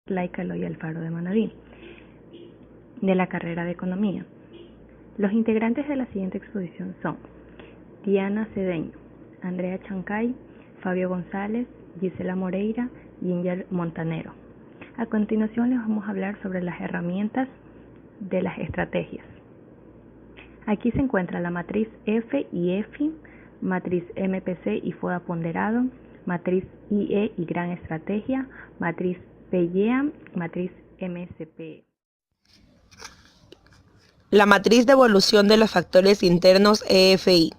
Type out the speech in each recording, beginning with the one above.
Laika Eloy Alfaro de Manaví, de la carrera de Economía. Los integrantes de la siguiente exposición son Diana Cedeño, Andrea Chancay, Fabio González, Gisela Moreira y Ginger Montanero. A continuación les vamos a hablar sobre las herramientas de las estrategias. Aquí se encuentra la matriz F y EFI, matriz MPC y FODA ponderado, matriz IE y gran estrategia, matriz PYEA, matriz MSP. La matriz de evolución de los factores internos EFI.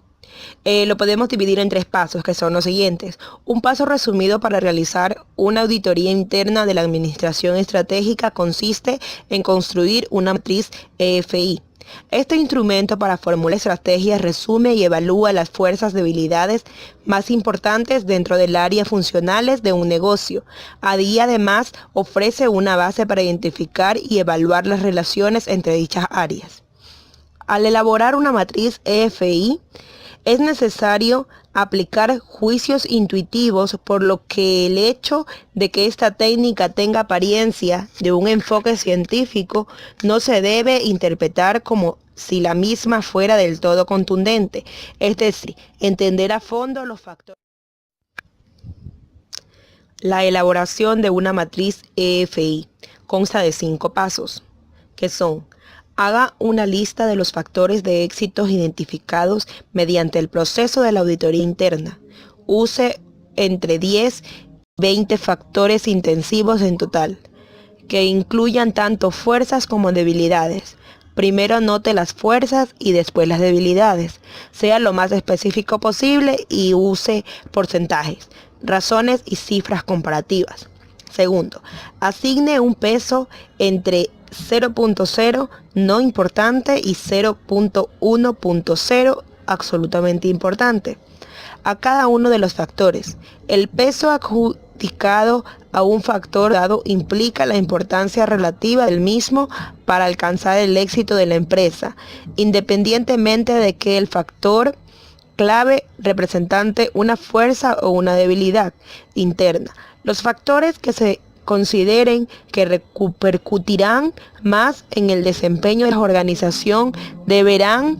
Lo podemos dividir en 3 pasos, que son los siguientes. Un paso resumido para realizar una auditoría interna de la administración estratégica consiste en construir una matriz EFI. Este instrumento para formular estrategias resume y evalúa las fuerzas y debilidades más importantes dentro del área funcionales de un negocio. Además, ofrece una base para identificar y evaluar las relaciones entre dichas áreas. Al elaborar una matriz EFI, es necesario aplicar juicios intuitivos, por lo que el hecho de que esta técnica tenga apariencia de un enfoque científico no se debe interpretar como si la misma fuera del todo contundente, es decir, entender a fondo los factores. La elaboración de una matriz EFI consta de 5 pasos, que son: haga una lista de los factores de éxito identificados mediante el proceso de la auditoría interna. Use entre 10 y 20 factores intensivos en total, que incluyan tanto fuerzas como debilidades. Primero anote las fuerzas y después las debilidades. Sea lo más específico posible y use porcentajes, razones y cifras comparativas. Segundo, asigne un peso entre 0.0 no importante y 0.1.0 absolutamente importante a cada uno de los factores. El peso adjudicado a un factor dado implica la importancia relativa del mismo para alcanzar el éxito de la empresa, independientemente de que el factor clave represente una fuerza o una debilidad interna. Los factores que se consideren que repercutirán más en el desempeño de la organización deberán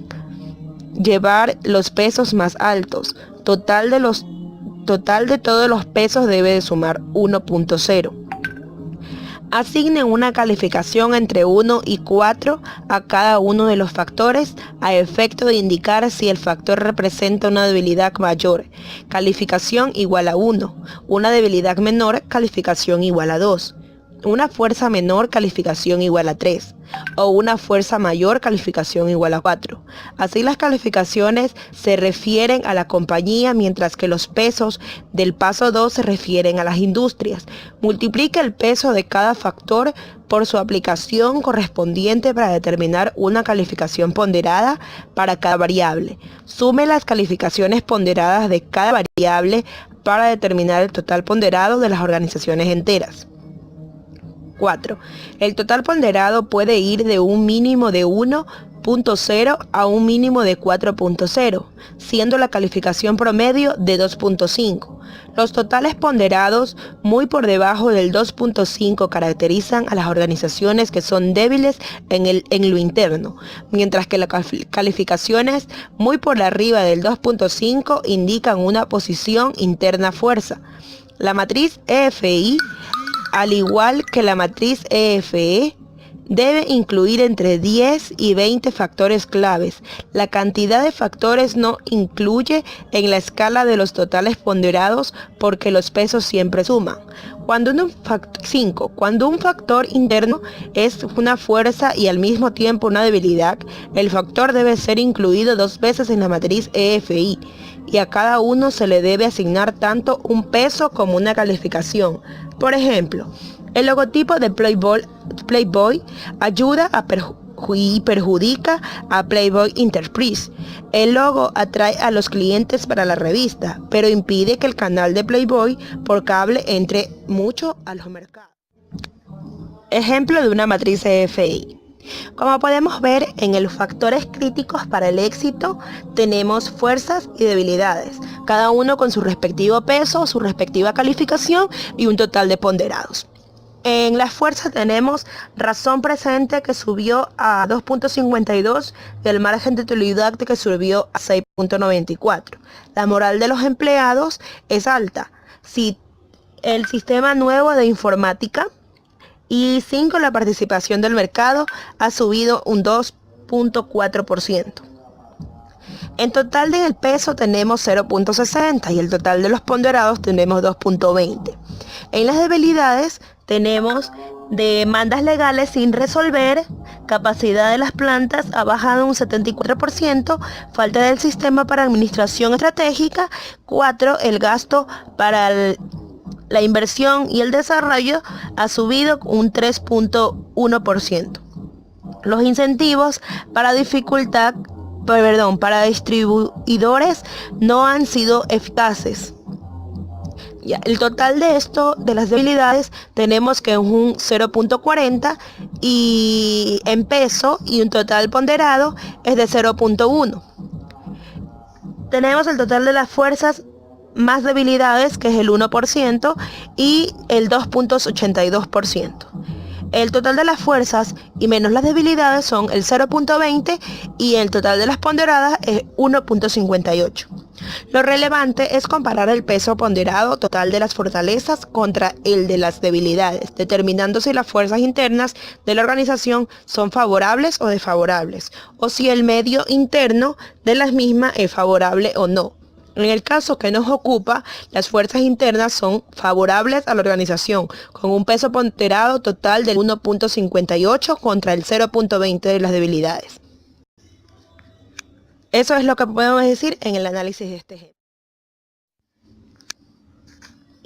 llevar los pesos más altos. Total de todos los pesos debe de sumar 1.0. Asigne una calificación entre 1 y 4 a cada uno de los factores a efecto de indicar si el factor representa una debilidad mayor, calificación igual a 1, una debilidad menor, calificación igual a 2, una fuerza menor, calificación igual a 3, o una fuerza mayor, calificación igual a 4. Así las calificaciones se refieren a la compañía, mientras que los pesos del paso 2 se refieren a las industrias. Multiplique el peso de cada factor por su aplicación correspondiente para determinar una calificación ponderada para cada variable. Sume las calificaciones ponderadas de cada variable para determinar el total ponderado de las organizaciones enteras. 4. El total ponderado puede ir de un mínimo de 1.0 a un mínimo de 4.0, siendo la calificación promedio de 2.5. Los totales ponderados muy por debajo del 2.5 caracterizan a las organizaciones que son débiles en lo interno, mientras que las calificaciones muy por arriba del 2.5 indican una posición interna fuerza. La matriz EFI, al igual que la matriz EFE, debe incluir entre 10 y 20 factores claves. La cantidad de factores no incluye en la escala de los totales ponderados porque los pesos siempre suman. Cuando un factor interno es una fuerza y al mismo tiempo una debilidad, el factor debe ser incluido 2 veces en la matriz EFI y a cada uno se le debe asignar tanto un peso como una calificación. Por ejemplo, el logotipo de Playboy ayuda y perjudica a Playboy Enterprise. El logo atrae a los clientes para la revista, pero impide que el canal de Playboy por cable entre mucho a los mercados. Ejemplo de una matriz EFI. Como podemos ver, en los factores críticos para el éxito tenemos fuerzas y debilidades, cada uno con su respectivo peso, su respectiva calificación y un total de ponderados. En la fuerza tenemos razón presente, que subió a 2.52 y el margen de utilidad que subió a 6.94. La moral de los empleados es alta. Si el sistema nuevo de informática y 5, la participación del mercado ha subido un 2.4%. En total del peso tenemos 0.60 y el total de los ponderados tenemos 2.20. En las debilidades tenemos demandas legales sin resolver, capacidad de las plantas ha bajado un 74%, falta del sistema para administración estratégica, 4, el gasto para la inversión y el desarrollo ha subido un 3.1%. Los incentivos para distribuidores no han sido eficaces. El total de las debilidades, tenemos que es un 0.40 y en peso, y un total ponderado es de 0.1. Tenemos el total de las fuerzas más debilidades, que es el 1%, y el 2.82%. El total de las fuerzas y menos las debilidades son el 0.20 y el total de las ponderadas es 1.58. Lo relevante es comparar el peso ponderado total de las fortalezas contra el de las debilidades, determinando si las fuerzas internas de la organización son favorables o desfavorables, o si el medio interno de las mismas es favorable o no. En el caso que nos ocupa, las fuerzas internas son favorables a la organización, con un peso ponderado total del 1.58 contra el 0.20 de las debilidades. Eso es lo que podemos decir en el análisis de este ejemplo.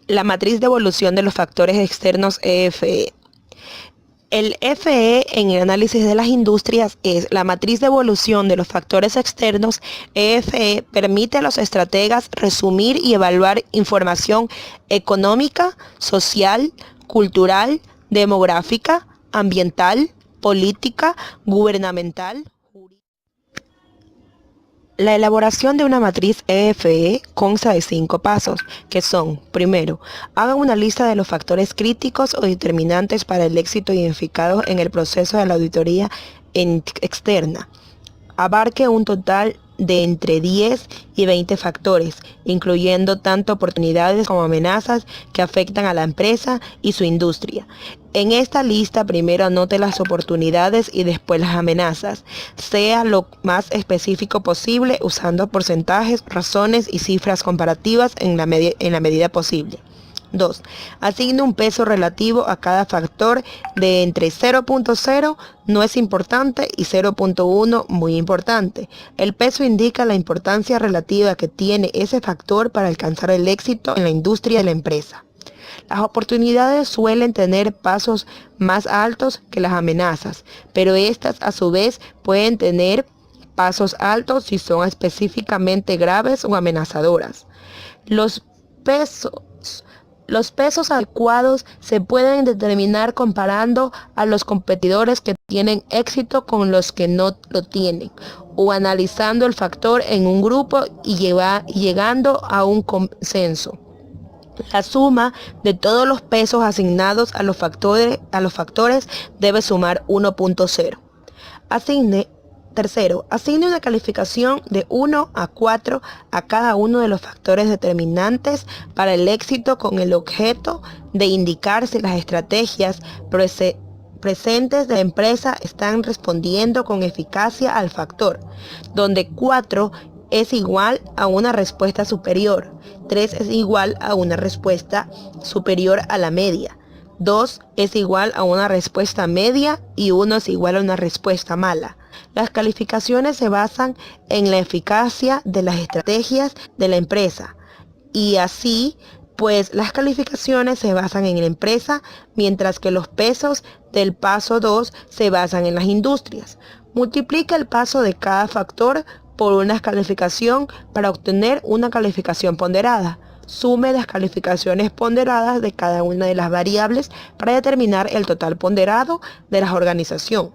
La matriz de evolución de los factores externos EFE. El FE en el análisis de las industrias es la matriz de evolución de los factores externos. EFE permite a los estrategas resumir y evaluar información económica, social, cultural, demográfica, ambiental, política, gubernamental. La elaboración de una matriz EFE consta de 5 pasos, que son: primero, haga una lista de los factores críticos o determinantes para el éxito identificados en el proceso de la auditoría externa. Abarque un total de entre 10 y 20 factores, incluyendo tanto oportunidades como amenazas que afectan a la empresa y su industria. En esta lista, primero anote las oportunidades y después las amenazas. Sea lo más específico posible, usando porcentajes, razones y cifras comparativas en la medida posible. 2. Asigne un peso relativo a cada factor de entre 0.0 no es importante y 0.1 muy importante. El peso indica la importancia relativa que tiene ese factor para alcanzar el éxito en la industria de la empresa. Las oportunidades suelen tener pasos más altos que las amenazas, pero estas a su vez pueden tener pasos altos si son específicamente graves o amenazadoras. Los pesos adecuados se pueden determinar comparando a los competidores que tienen éxito con los que no lo tienen, o analizando el factor en un grupo y llegando a un consenso. La suma de todos los pesos asignados a los factores debe sumar 1.0. Tercero, asigne una calificación de 1 a 4 a cada uno de los factores determinantes para el éxito, con el objeto de indicar si las estrategias presentes de la empresa están respondiendo con eficacia al factor, donde 4 es igual a una respuesta superior, 3 es igual a una respuesta superior a la media, 2 es igual a una respuesta media y 1 es igual a una respuesta mala. Las calificaciones se basan en la eficacia de las estrategias de la empresa, y así pues las calificaciones se basan en la empresa, mientras que los pesos del paso 2 se basan en las industrias. Multiplica el paso de cada factor por una calificación para obtener una calificación ponderada. Sume las calificaciones ponderadas de cada una de las variables para determinar el total ponderado de la organización.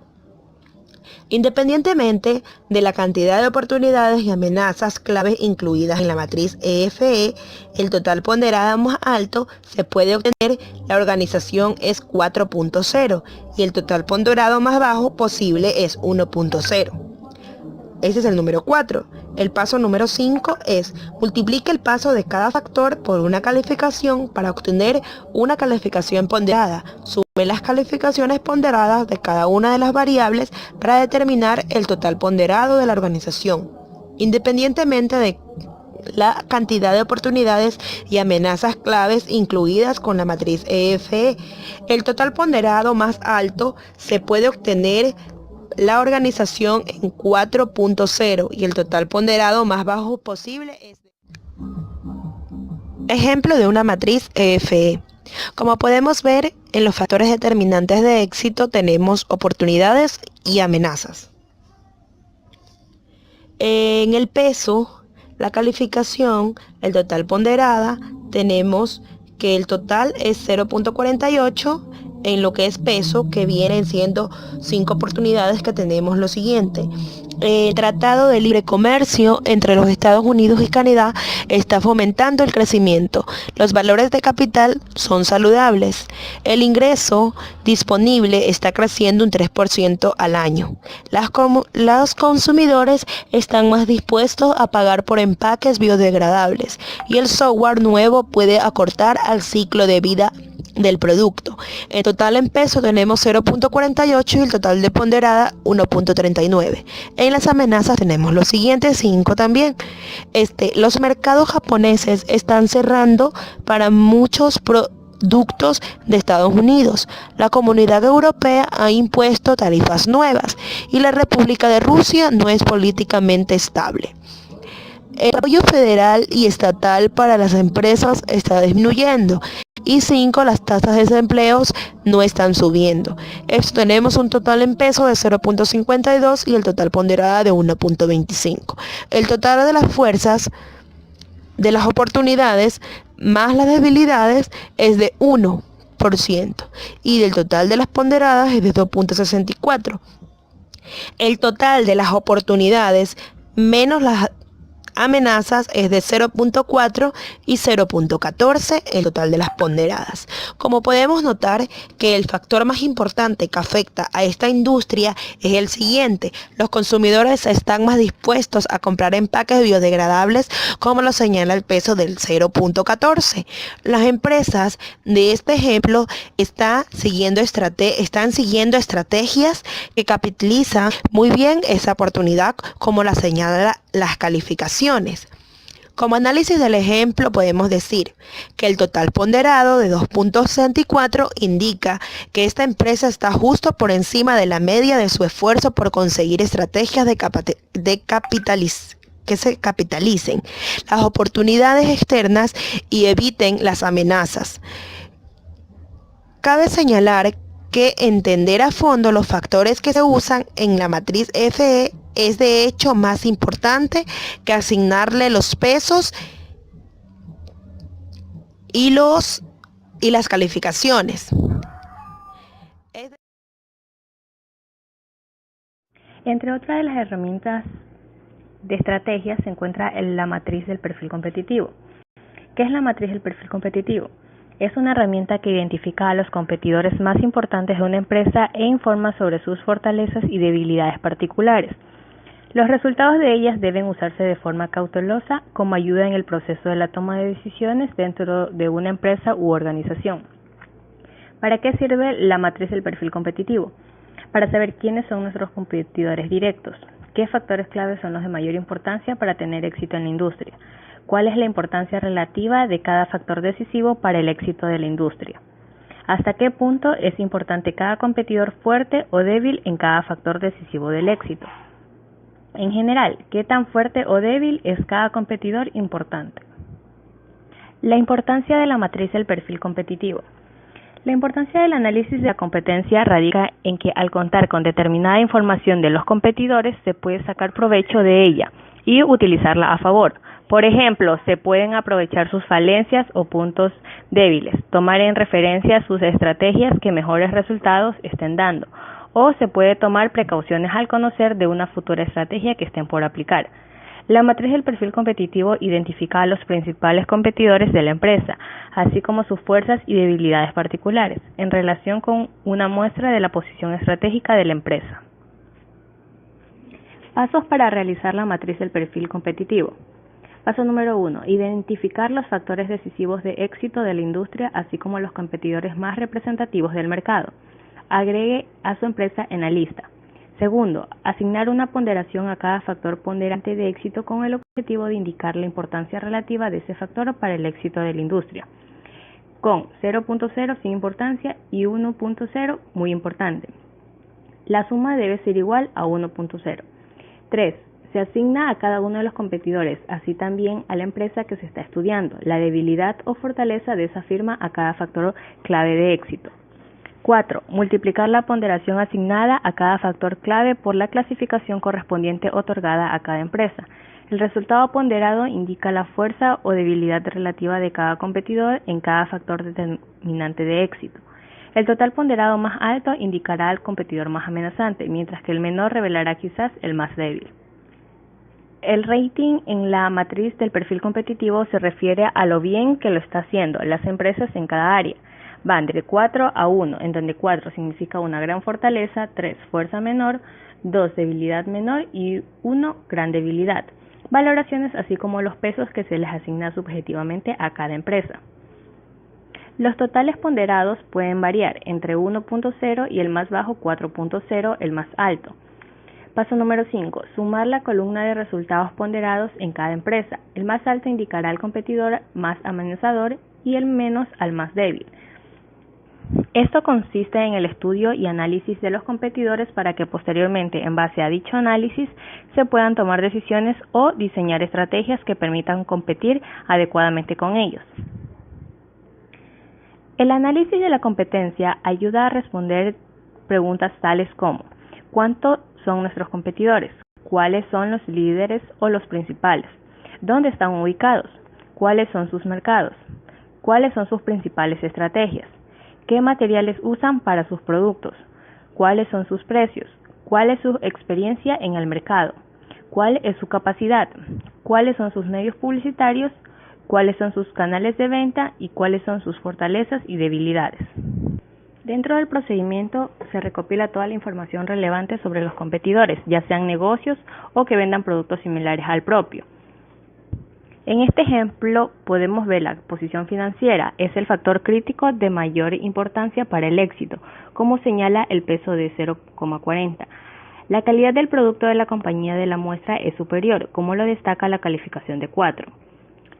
Independientemente de la cantidad de oportunidades y amenazas claves incluidas en la matriz EFE, el total ponderado más alto se puede obtener, la organización es 4.0 y el total ponderado más bajo posible es 1.0. Ese es el número 4. El paso número 5 es multiplica el paso de cada factor por una calificación para obtener una calificación ponderada. Sume las calificaciones ponderadas de cada una de las variables para determinar el total ponderado de la organización. Independientemente de la cantidad de oportunidades y amenazas claves incluidas con la matriz EFE, el total ponderado más alto se puede obtener la organización en 4.0 y el total ponderado más bajo posible es... Ejemplo de una matriz EFE. Como podemos ver, en los factores determinantes de éxito tenemos oportunidades y amenazas. En el peso, la calificación, el total ponderada, tenemos que el total es 0.48 en lo que es peso, que vienen siendo 5 oportunidades que tenemos lo siguiente. El Tratado de Libre Comercio entre los Estados Unidos y Canadá está fomentando el crecimiento. Los valores de capital son saludables. El ingreso disponible está creciendo un 3% al año. Los consumidores están más dispuestos a pagar por empaques biodegradables y el software nuevo puede acortar el ciclo de vida del producto. En total en peso tenemos 0.48 y el total de ponderada 1.39. En las amenazas tenemos los siguientes 5 también. Los mercados japoneses están cerrando para muchos productos de Estados Unidos. La Comunidad Europea ha impuesto tarifas nuevas y la República de Rusia no es políticamente estable. El apoyo federal y estatal para las empresas está disminuyendo. Y 5, las tasas de desempleo no están subiendo. Esto tenemos un total en peso de 0.52 y el total ponderada de 1.25. El total de las fuerzas de las oportunidades más las debilidades es de 1% y el total de las ponderadas es de 2.64. El total de las oportunidades menos las amenazas es de 0.4 y 0.14 el total de las ponderadas. Como podemos notar que el factor más importante que afecta a esta industria es el siguiente: los consumidores están más dispuestos a comprar empaques biodegradables, como lo señala el peso del 0.14. Las empresas de este ejemplo están siguiendo estrategias que capitalizan muy bien esa oportunidad, como la señala las calificaciones. Como análisis del ejemplo podemos decir que el total ponderado de 2.64 indica que esta empresa está justo por encima de la media de su esfuerzo por conseguir estrategias que se capitalicen las oportunidades externas y eviten las amenazas. Cabe señalar que entender a fondo los factores que se usan en la matriz FE es de hecho más importante que asignarle los pesos y las calificaciones. Entre otras de las herramientas de estrategia se encuentra la matriz del perfil competitivo. ¿Qué es la matriz del perfil competitivo? Es una herramienta que identifica a los competidores más importantes de una empresa e informa sobre sus fortalezas y debilidades particulares. Los resultados de ellas deben usarse de forma cautelosa como ayuda en el proceso de la toma de decisiones dentro de una empresa u organización. ¿Para qué sirve la matriz del perfil competitivo? Para saber quiénes son nuestros competidores directos, qué factores claves son los de mayor importancia para tener éxito en la industria, cuál es la importancia relativa de cada factor decisivo para el éxito de la industria, hasta qué punto es importante cada competidor fuerte o débil en cada factor decisivo del éxito. En general, ¿qué tan fuerte o débil es cada competidor importante? La importancia de la matriz del perfil competitivo. La importancia del análisis de la competencia radica en que al contar con determinada información de los competidores se puede sacar provecho de ella y utilizarla a favor. Por ejemplo, se pueden aprovechar sus falencias o puntos débiles, tomar en referencia sus estrategias que mejores resultados estén dando, o se puede tomar precauciones al conocer de una futura estrategia que estén por aplicar. La matriz del perfil competitivo identifica a los principales competidores de la empresa, así como sus fuerzas y debilidades particulares, en relación con una muestra de la posición estratégica de la empresa. Pasos para realizar la matriz del perfil competitivo. Paso número 1. Identificar los factores decisivos de éxito de la industria, así como los competidores más representativos del mercado. Agregue a su empresa en la lista. Segundo, asignar una ponderación a cada factor ponderante de éxito con el objetivo de indicar la importancia relativa de ese factor para el éxito de la industria, con 0.0 sin importancia y 1.0 muy importante. La suma debe ser igual a 1.0. 3. Se asigna a cada uno de los competidores, así también a la empresa que se está estudiando, la debilidad o fortaleza de esa firma a cada factor clave de éxito. 4. Multiplicar la ponderación asignada a cada factor clave por la clasificación correspondiente otorgada a cada empresa. El resultado ponderado indica la fuerza o debilidad relativa de cada competidor en cada factor determinante de éxito. El total ponderado más alto indicará al competidor más amenazante, mientras que el menor revelará quizás el más débil. El rating en la matriz del perfil competitivo se refiere a lo bien que lo está haciendo las empresas en cada área. Van de 4 a 1, en donde 4 significa una gran fortaleza, 3 fuerza menor, 2 debilidad menor y 1 gran debilidad. Valoraciones así como los pesos que se les asigna subjetivamente a cada empresa. Los totales ponderados pueden variar entre 1.0 y el más bajo 4.0, el más alto. Paso número 5. Sumar la columna de resultados ponderados en cada empresa. El más alto indicará al competidor más amenazador y el menos al más débil. Esto consiste en el estudio y análisis de los competidores para que posteriormente, en base a dicho análisis, se puedan tomar decisiones o diseñar estrategias que permitan competir adecuadamente con ellos. El análisis de la competencia ayuda a responder preguntas tales como: ¿cuántos son nuestros competidores? ¿Cuáles son los líderes o los principales? ¿Dónde están ubicados? ¿Cuáles son sus mercados? ¿Cuáles son sus principales estrategias? ¿Qué materiales usan para sus productos? ¿Cuáles son sus precios? ¿Cuál es su experiencia en el mercado? ¿Cuál es su capacidad? ¿Cuáles son sus medios publicitarios? ¿Cuáles son sus canales de venta? ¿Y cuáles son sus fortalezas y debilidades? Dentro del procedimiento se recopila toda la información relevante sobre los competidores, ya sean negocios o que vendan productos similares al propio. En este ejemplo podemos ver la posición financiera, es el factor crítico de mayor importancia para el éxito, como señala el peso de 0,40. La calidad del producto de la compañía de la muestra es superior, como lo destaca la calificación de 4.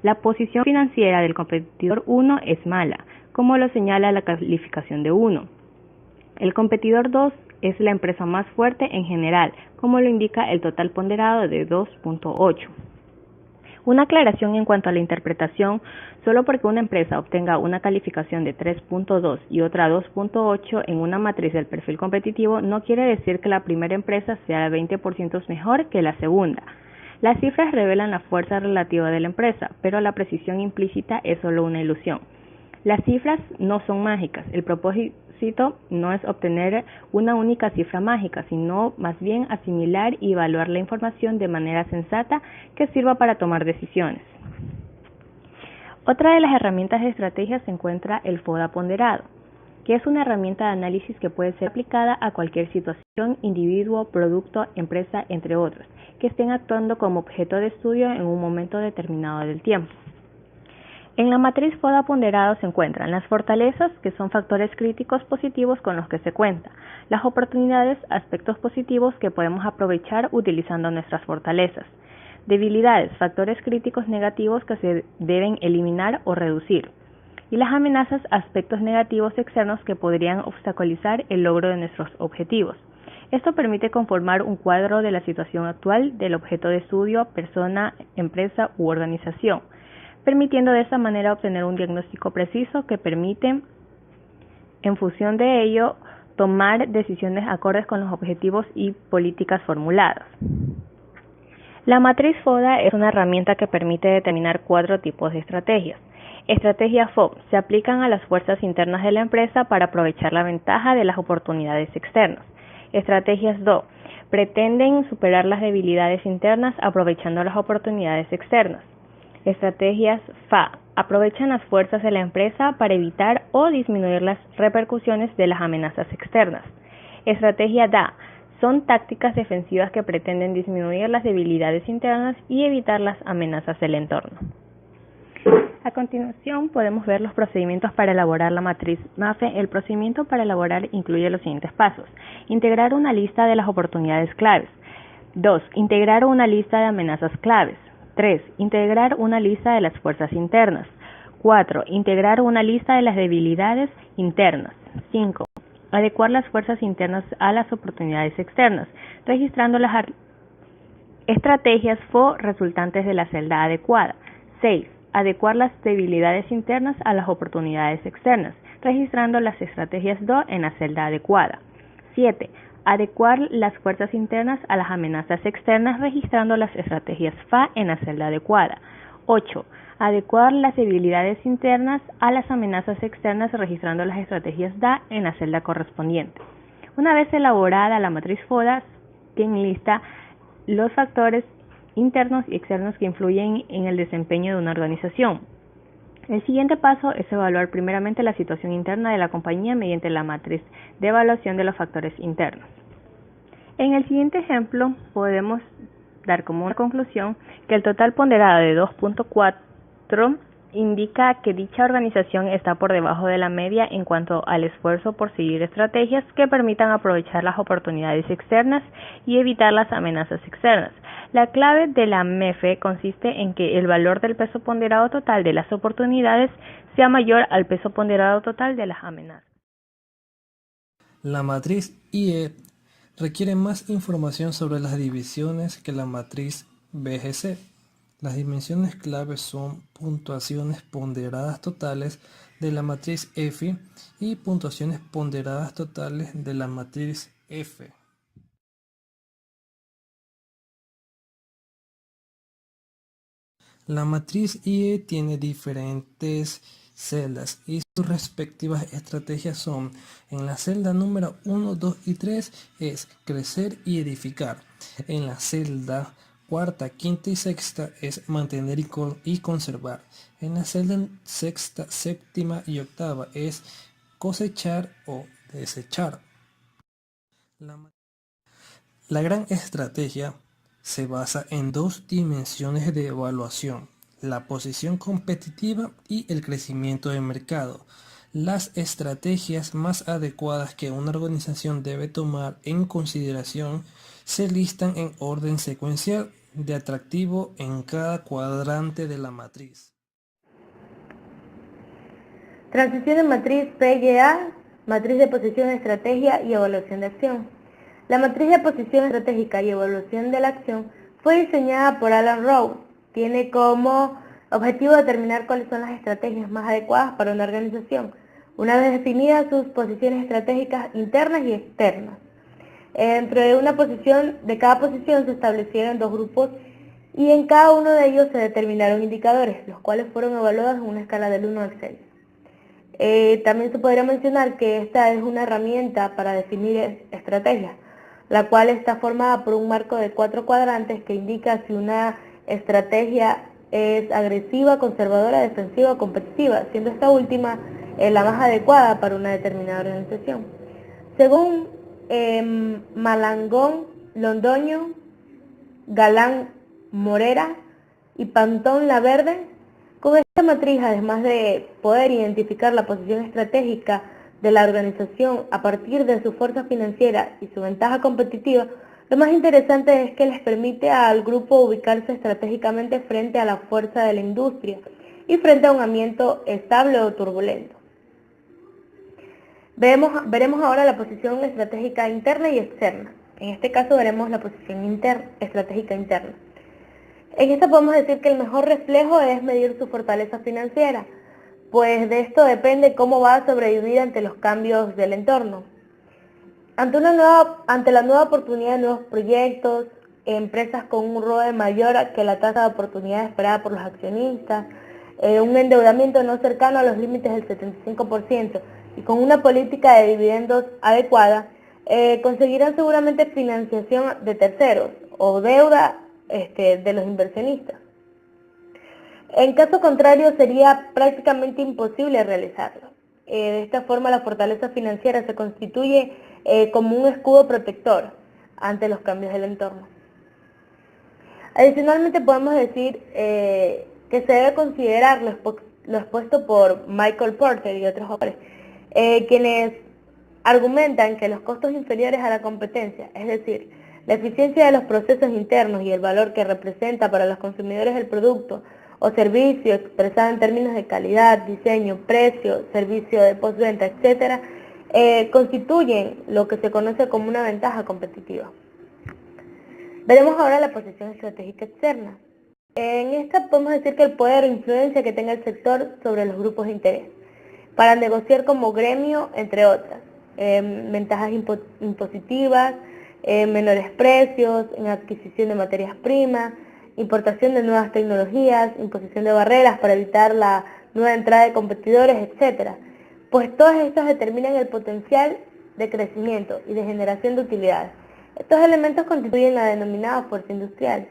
La posición financiera del competidor 1 es mala, como lo señala la calificación de 1. El competidor 2 es la empresa más fuerte en general, como lo indica el total ponderado de 2.8. Una aclaración en cuanto a la interpretación: solo porque una empresa obtenga una calificación de 3.2 y otra 2.8 en una matriz del perfil competitivo no quiere decir que la primera empresa sea 20% mejor que la segunda. Las cifras revelan la fuerza relativa de la empresa, pero la precisión implícita es solo una ilusión. Las cifras no son mágicas, el propósito no es obtener una única cifra mágica, sino más bien asimilar y evaluar la información de manera sensata que sirva para tomar decisiones. Otra de las herramientas de estrategia se encuentra el FODA ponderado, que es una herramienta de análisis que puede ser aplicada a cualquier situación, individuo, producto, empresa, entre otros, que estén actuando como objeto de estudio en un momento determinado del tiempo. En la matriz FODA ponderado se encuentran las fortalezas, que son factores críticos positivos con los que se cuenta, las oportunidades, aspectos positivos que podemos aprovechar utilizando nuestras fortalezas, debilidades, factores críticos negativos que se deben eliminar o reducir, y las amenazas, aspectos negativos externos que podrían obstaculizar el logro de nuestros objetivos. Esto permite conformar un cuadro de la situación actual del objeto de estudio, persona, empresa u organización, permitiendo de esa manera obtener un diagnóstico preciso que permite, en función de ello, tomar decisiones acordes con los objetivos y políticas formuladas. La matriz FODA es una herramienta que permite determinar 4 tipos de estrategias. Estrategias FOB se aplican a las fuerzas internas de la empresa para aprovechar la ventaja de las oportunidades externas. Estrategias DO. Pretenden superar las debilidades internas aprovechando las oportunidades externas. Estrategias FA. Aprovechan las fuerzas de la empresa para evitar o disminuir las repercusiones de las amenazas externas. Estrategia DA. Son tácticas defensivas que pretenden disminuir las debilidades internas y evitar las amenazas del entorno. A continuación podemos ver los procedimientos para elaborar la matriz MAFE. El procedimiento para elaborar incluye los siguientes pasos. Integrar una lista de las oportunidades claves. 2. Integrar una lista de amenazas claves. 3. Integrar una lista de las fuerzas internas. 4. Integrar una lista de las debilidades internas. 5. Adecuar las fuerzas internas a las oportunidades externas, registrando las estrategias FO resultantes de la celda adecuada. 6. Adecuar las debilidades internas a las oportunidades externas, registrando las estrategias DO en la celda adecuada. 7. Adecuar las fuerzas internas a las amenazas externas, registrando las estrategias FA en la celda adecuada. 8. Adecuar las debilidades internas a las amenazas externas, registrando las estrategias DA en la celda correspondiente. Una vez elaborada la matriz FODA, que enlista los factores internos y externos que influyen en el desempeño de una organización. El siguiente paso es evaluar primeramente la situación interna de la compañía mediante la matriz de evaluación de los factores internos. En el siguiente ejemplo podemos dar como una conclusión que el total ponderado de 2.4 indica que dicha organización está por debajo de la media en cuanto al esfuerzo por seguir estrategias que permitan aprovechar las oportunidades externas y evitar las amenazas externas. La clave de la MEFE consiste en que el valor del peso ponderado total de las oportunidades sea mayor al peso ponderado total de las amenazas. La matriz IE requiere más información sobre las divisiones que la matriz BGC. Las dimensiones claves son puntuaciones ponderadas totales de la matriz EFI y puntuaciones ponderadas totales de la matriz F. La matriz IE tiene diferentes celdas y sus respectivas estrategias son: en la celda número 1, 2 y 3 es crecer y edificar. En la celda cuarta, quinta y sexta es mantener y conservar. En la celda sexta, séptima y octava es cosechar o desechar. La gran estrategia se basa en dos dimensiones de evaluación: la posición competitiva y el crecimiento de mercado. Las estrategias más adecuadas que una organización debe tomar en consideración se listan en orden secuencial de atractivo en cada cuadrante de la matriz. Transición de matriz PGA, matriz de posición, estrategia y evaluación de acción. La matriz de posición estratégica y evaluación de la acción fue diseñada por Alan Rowe. Tiene como objetivo determinar cuáles son las estrategias más adecuadas para una organización, una vez definidas sus posiciones estratégicas internas y externas. Dentro de cada posición se establecieron dos grupos y en cada uno de ellos se determinaron indicadores, los cuales fueron evaluados en una escala del 1 al 6. También se podría mencionar que esta es una herramienta para definir estrategias, la cual está formada por un marco de 4 cuadrantes que indica si una estrategia es agresiva, conservadora, defensiva o competitiva, siendo esta última la más adecuada para una determinada organización. Según Malangón, Londoño, Galán, Morera y Pantón Laverde, con esta matriz, además de poder identificar la posición estratégica de la organización a partir de su fuerza financiera y su ventaja competitiva, lo más interesante es que les permite al grupo ubicarse estratégicamente frente a la fuerza de la industria y frente a un ambiente estable o turbulento. Veremos ahora la posición estratégica interna y externa. En este caso veremos la posición estratégica interna. En esta podemos decir que el mejor reflejo es medir su fortaleza financiera, pues de esto depende cómo va a sobrevivir ante los cambios del entorno. Ante la nueva oportunidad de nuevos proyectos, empresas con un ROE mayor que la tasa de oportunidad esperada por los accionistas, un endeudamiento no cercano a los límites del 75% y con una política de dividendos adecuada, conseguirán seguramente financiación de terceros o deuda de los inversionistas. En caso contrario, sería prácticamente imposible realizarlo. De esta forma, la fortaleza financiera se constituye como un escudo protector ante los cambios del entorno. Adicionalmente, podemos decir que se debe considerar lo expuesto por Michael Porter y otros autores, quienes argumentan que los costos inferiores a la competencia, es decir, la eficiencia de los procesos internos y el valor que representa para los consumidores el producto o servicio expresado en términos de calidad, diseño, precio, servicio de postventa, etc., constituyen lo que se conoce como una ventaja competitiva. Veremos ahora la posición estratégica externa. En esta podemos decir que el poder o influencia que tenga el sector sobre los grupos de interés para negociar como gremio, entre otras, ventajas impositivas, menores precios, en adquisición de materias primas, importación de nuevas tecnologías, imposición de barreras para evitar la nueva entrada de competidores, etc. Pues todos estos determinan el potencial de crecimiento y de generación de utilidades. Estos elementos constituyen la denominada fuerza industrial.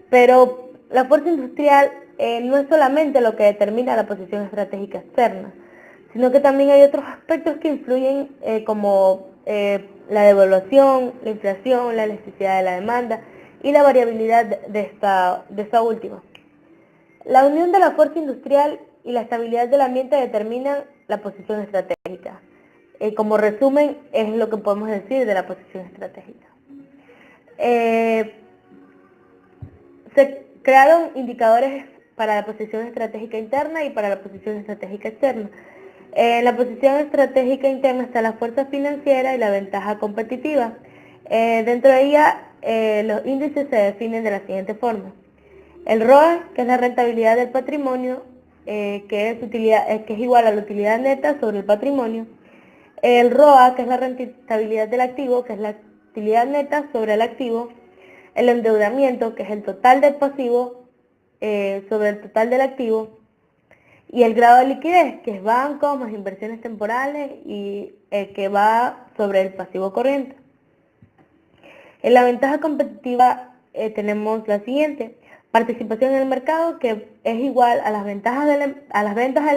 Pero la fuerza industrial no es solamente lo que determina la posición estratégica externa, sino que también hay otros aspectos que influyen como la devaluación, la inflación, la elasticidad de la demanda y la variabilidad de esta última. La unión de la fuerza industrial y la estabilidad del ambiente determinan la posición estratégica. Como resumen, es lo que podemos decir de la posición estratégica. Se crearon indicadores para la posición estratégica interna y para la posición estratégica externa. En la posición estratégica interna está la fuerza financiera y la ventaja competitiva. Dentro de ella, los índices se definen de la siguiente forma. El ROE, que es la rentabilidad del patrimonio, que es igual a la utilidad neta sobre el patrimonio. El ROA, que es la rentabilidad del activo, que es la utilidad neta sobre el activo. El endeudamiento, que es el total del pasivo sobre el total del activo. Y el grado de liquidez, que es bancos más inversiones temporales y que va sobre el pasivo corriente. En la ventaja competitiva tenemos la siguiente: participación en el mercado, que es igual a las ventas de la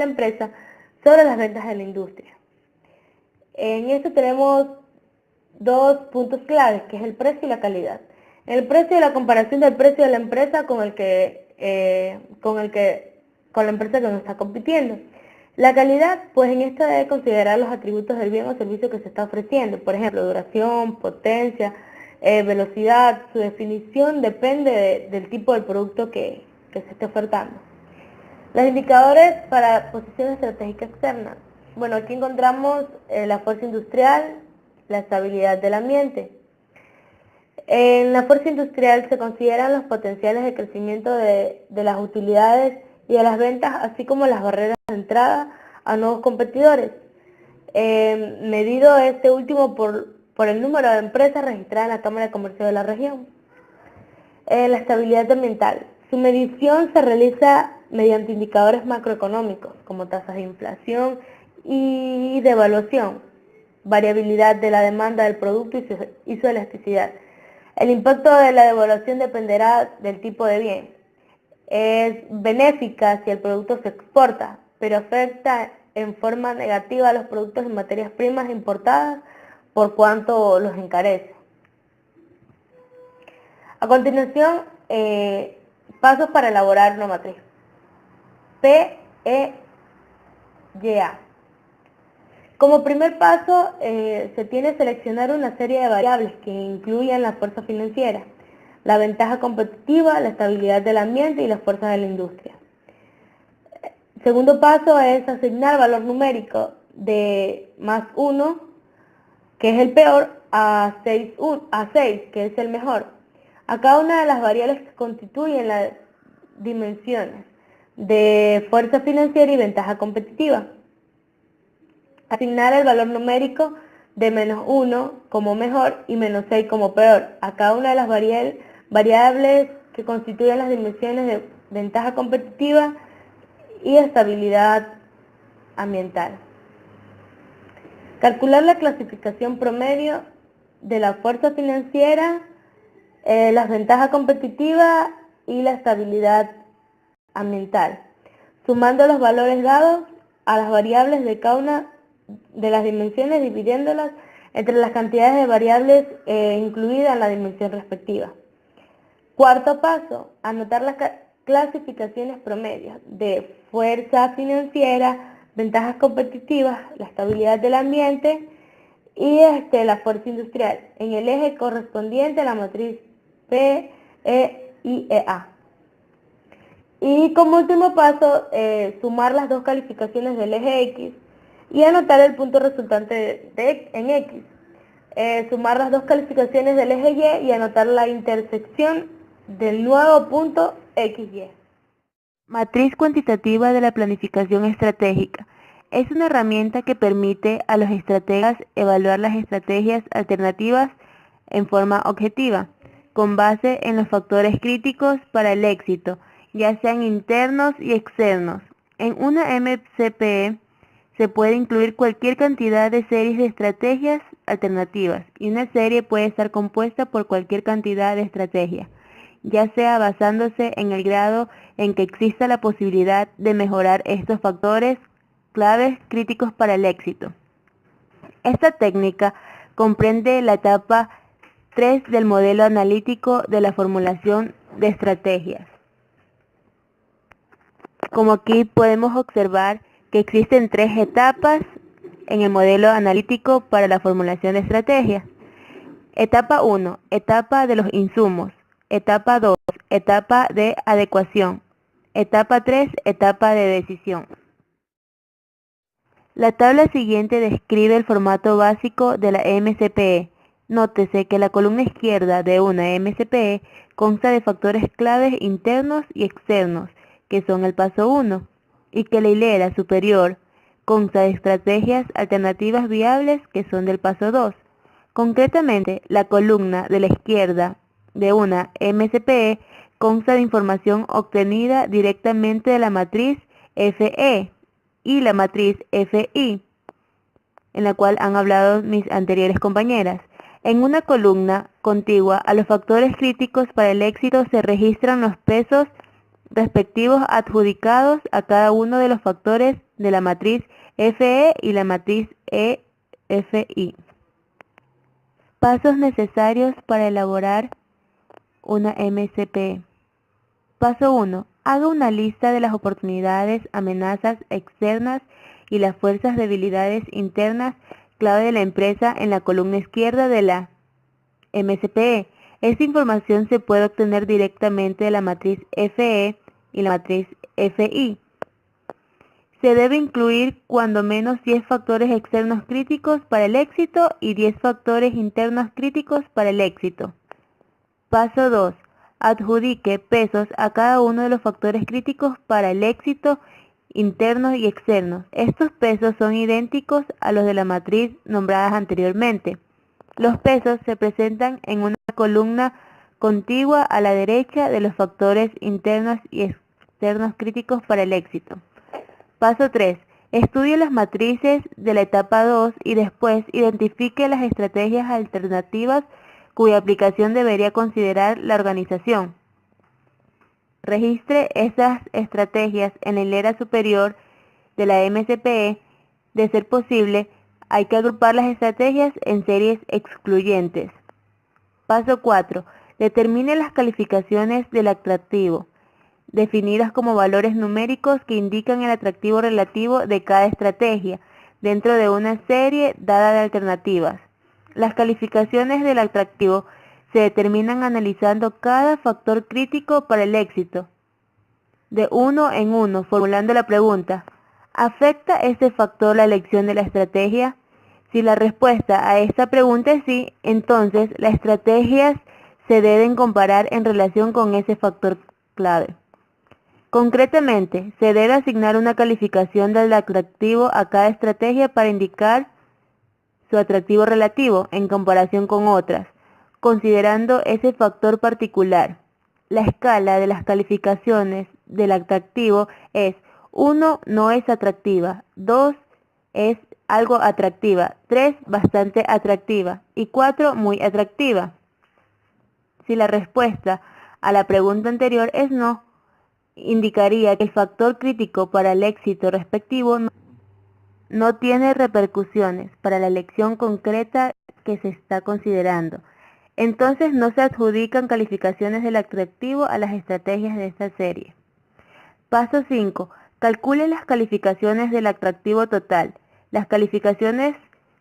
empresa sobre las ventas de la industria. En esto tenemos dos puntos claves, que es el precio y la calidad. El precio es la comparación del precio de la empresa con la empresa que nos está compitiendo. La calidad, pues en esta debe considerar los atributos del bien o servicio que se está ofreciendo. Por ejemplo, duración, potencia, velocidad. Su definición depende del tipo de producto que se esté ofertando. Los indicadores para posición estratégica externa. Bueno, aquí encontramos la fuerza industrial, la estabilidad del ambiente. En la fuerza industrial se consideran los potenciales de crecimiento de las utilidades y de las ventas, así como las barreras de entrada a nuevos competidores, medido este último por el número de empresas registradas en la Cámara de Comercio de la región. La estabilidad ambiental. Su medición se realiza mediante indicadores macroeconómicos, como tasas de inflación y devaluación, variabilidad de la demanda del producto y su elasticidad. El impacto de la devaluación dependerá del tipo de bien. Es benéfica si el producto se exporta, pero afecta en forma negativa a los productos y materias primas importadas por cuanto los encarece. A continuación, pasos para elaborar una matriz. PEYA. Como primer paso, se tiene que seleccionar una serie de variables que incluyan la fuerza financiera, la ventaja competitiva, la estabilidad del ambiente y las fuerzas de la industria. Segundo paso es asignar valor numérico de +1, que es el peor, a 6, que es el mejor, a cada una de las variables que constituyen las dimensiones de fuerza financiera y ventaja competitiva. Asignar el valor numérico de -1 como mejor y -6 como peor a cada una de las variables que constituyen las dimensiones de ventaja competitiva y estabilidad ambiental. Calcular la clasificación promedio de la fuerza financiera, las ventajas competitivas y la estabilidad ambiental, sumando los valores dados a las variables de cada una de las dimensiones, dividiéndolas entre las cantidades de variables incluidas en la dimensión respectiva. Cuarto paso, anotar las clasificaciones promedios de fuerza financiera, ventajas competitivas, la estabilidad del ambiente y la fuerza industrial en el eje correspondiente a la matriz P, E y EA. Y como último paso, sumar las dos calificaciones del eje X y anotar el punto resultante en X. Sumar las dos calificaciones del eje Y y anotar la intersección del nuevo punto XY. Matriz cuantitativa de la planificación estratégica. Es una herramienta que permite a los estrategas evaluar las estrategias alternativas en forma objetiva, con base en los factores críticos para el éxito, ya sean internos y externos. En una MCPE se puede incluir cualquier cantidad de series de estrategias alternativas y una serie puede estar compuesta por cualquier cantidad de estrategias, ya sea basándose en el grado en que exista la posibilidad de mejorar estos factores claves críticos para el éxito. Esta técnica comprende la etapa 3 del modelo analítico de la formulación de estrategias. Como aquí podemos observar que existen 3 etapas en el modelo analítico para la formulación de estrategias. Etapa 1, etapa de los insumos. Etapa 2, etapa de adecuación. Etapa 3, etapa de decisión. La tabla siguiente describe el formato básico de la MCPE. Nótese que la columna izquierda de una MCPE consta de factores claves internos y externos, que son el paso 1, y que la hilera superior consta de estrategias alternativas viables, que son del paso 2. Concretamente, la columna de la izquierda de una MCPE consta de información obtenida directamente de la matriz FE y la matriz FI, en la cual han hablado mis anteriores compañeras. En una columna contigua a los factores críticos para el éxito se registran los pesos respectivos adjudicados a cada uno de los factores de la matriz FE y la matriz EFI. Pasos necesarios para elaborar una MCPE. Paso 1. Haga una lista de las oportunidades, amenazas externas y las fuerzas debilidades internas clave de la empresa en la columna izquierda de la MCPE. Esta información se puede obtener directamente de la matriz FE y la matriz FI. Se debe incluir cuando menos 10 factores externos críticos para el éxito y 10 factores internos críticos para el éxito. Paso 2. Adjudique pesos a cada uno de los factores críticos para el éxito internos y externos. Estos pesos son idénticos a los de la matriz nombradas anteriormente. Los pesos se presentan en una columna contigua a la derecha de los factores internos y externos críticos para el éxito. Paso 3. Estudie las matrices de la etapa 2 y después identifique las estrategias alternativas cuya aplicación debería considerar la organización. Registre esas estrategias en la hilera superior de la MCPE. De ser posible, hay que agrupar las estrategias en series excluyentes. Paso 4. Determine las calificaciones del atractivo, definidas como valores numéricos que indican el atractivo relativo de cada estrategia dentro de una serie dada de alternativas. Las calificaciones del atractivo se determinan analizando cada factor crítico para el éxito, de uno en uno, formulando la pregunta: ¿afecta este factor la elección de la estrategia? Si la respuesta a esta pregunta es sí, entonces las estrategias se deben comparar en relación con ese factor clave. Concretamente, se debe asignar una calificación del atractivo a cada estrategia para indicar su atractivo relativo en comparación con otras, considerando ese factor particular. La escala de las calificaciones del atractivo es: 1 no es atractiva, 2 es algo atractiva, 3, bastante atractiva y 4, muy atractiva. Si la respuesta a la pregunta anterior es no, indicaría que el factor crítico para el éxito respectivo no tiene repercusiones para la elección concreta que se está considerando. Entonces no se adjudican calificaciones del atractivo a las estrategias de esta serie. Paso 5. Calcule las calificaciones del atractivo total. Las calificaciones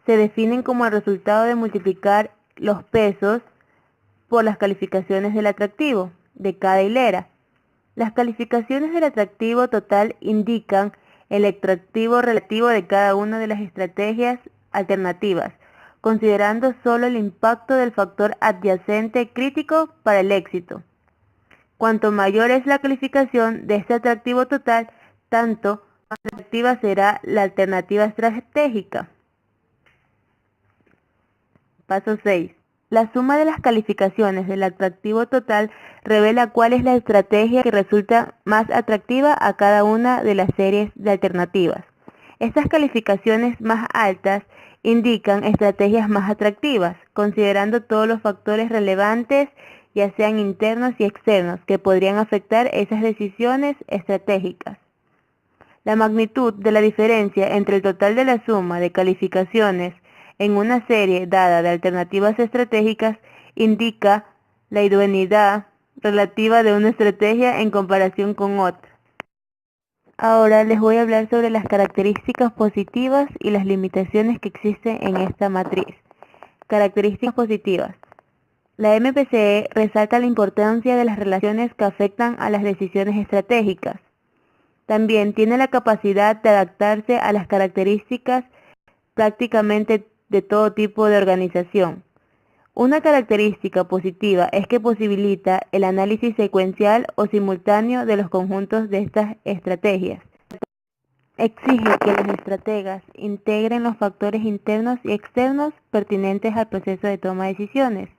se definen como el resultado de multiplicar los pesos por las calificaciones del atractivo de cada hilera. Las calificaciones del atractivo total indican el atractivo relativo de cada una de las estrategias alternativas, considerando solo el impacto del factor adyacente crítico para el éxito. Cuanto mayor es la calificación de este atractivo total, tanto más atractiva será la alternativa estratégica. Paso 6. La suma de las calificaciones del atractivo total revela cuál es la estrategia que resulta más atractiva a cada una de las series de alternativas. Estas calificaciones más altas indican estrategias más atractivas, considerando todos los factores relevantes, ya sean internos y externos, que podrían afectar esas decisiones estratégicas. La magnitud de la diferencia entre el total de la suma de calificaciones en una serie dada de alternativas estratégicas indica la idoneidad relativa de una estrategia en comparación con otra. Ahora les voy a hablar sobre las características positivas y las limitaciones que existen en esta matriz. Características positivas. La MPCE resalta la importancia de las relaciones que afectan a las decisiones estratégicas. También tiene la capacidad de adaptarse a las características prácticamente de todo tipo de organización. Una característica positiva es que posibilita el análisis secuencial o simultáneo de los conjuntos de estas estrategias. Exige que los estrategas integren los factores internos y externos pertinentes al proceso de toma de decisiones.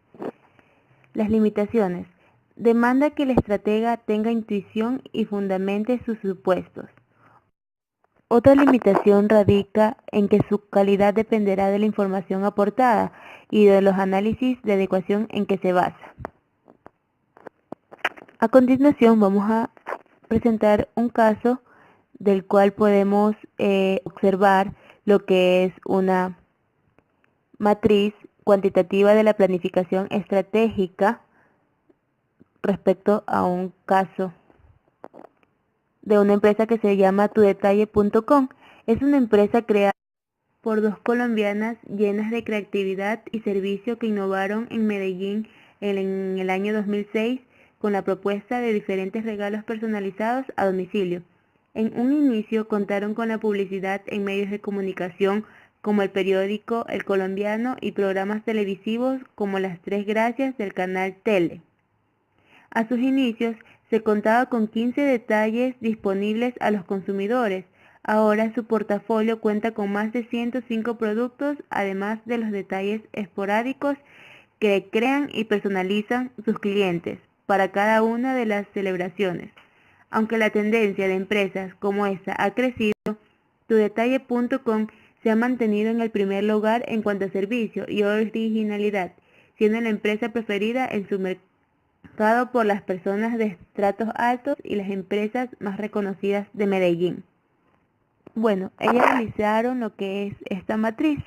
Las limitaciones. Demanda que el estratega tenga intuición y fundamente sus supuestos. Otra limitación radica en que su calidad dependerá de la información aportada y de los análisis de adecuación en que se basa. A continuación vamos a presentar un caso del cual podemos observar lo que es una matriz cuantitativa de la planificación estratégica respecto a un caso de una empresa que se llama tudetalle.com. Es una empresa creada por dos colombianas llenas de creatividad y servicio que innovaron en Medellín en el año 2006 con la propuesta de diferentes regalos personalizados a domicilio. En un inicio contaron con la publicidad en medios de comunicación como el periódico El Colombiano y programas televisivos como Las Tres Gracias del canal Tele. A sus inicios se contaba con 15 detalles disponibles a los consumidores. Ahora su portafolio cuenta con más de 105 productos, además de los detalles esporádicos que crean y personalizan sus clientes para cada una de las celebraciones. Aunque la tendencia de empresas como esta ha crecido, tudetalle.com se ha mantenido en el primer lugar en cuanto a servicio y originalidad, siendo la empresa preferida en su mercado por las personas de estratos altos y las empresas más reconocidas de Medellín. Bueno, ellas realizaron lo que es esta matriz,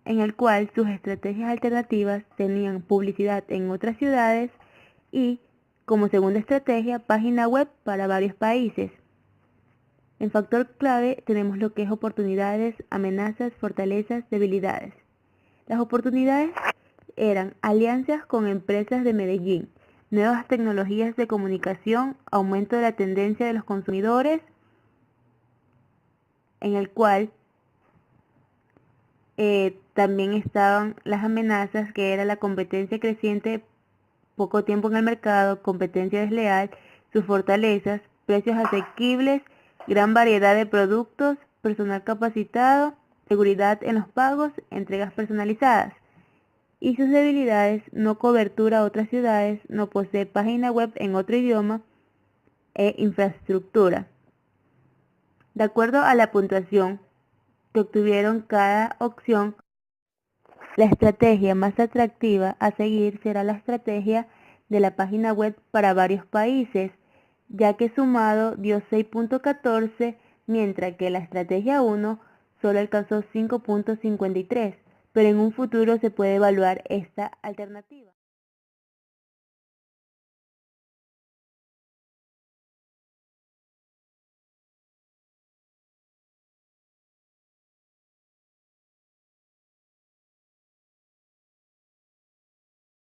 en el cual sus estrategias alternativas tenían publicidad en otras ciudades y, como segunda estrategia, página web para varios países. En factor clave tenemos lo que es oportunidades, amenazas, fortalezas, debilidades. Las oportunidades eran alianzas con empresas de Medellín, nuevas tecnologías de comunicación, aumento de la tendencia de los consumidores, en el cual también estaban las amenazas, que era la competencia creciente, poco tiempo en el mercado, competencia desleal, sus fortalezas, precios asequibles, gran variedad de productos, personal capacitado, seguridad en los pagos, entregas personalizadas. Y sus debilidades: no cobertura a otras ciudades, no posee página web en otro idioma e infraestructura. De acuerdo a la puntuación que obtuvieron cada opción, la estrategia más atractiva a seguir será la estrategia de la página web para varios países, ya que sumado dio 6.14, mientras que la estrategia 1 solo alcanzó 5.53, pero en un futuro se puede evaluar esta alternativa.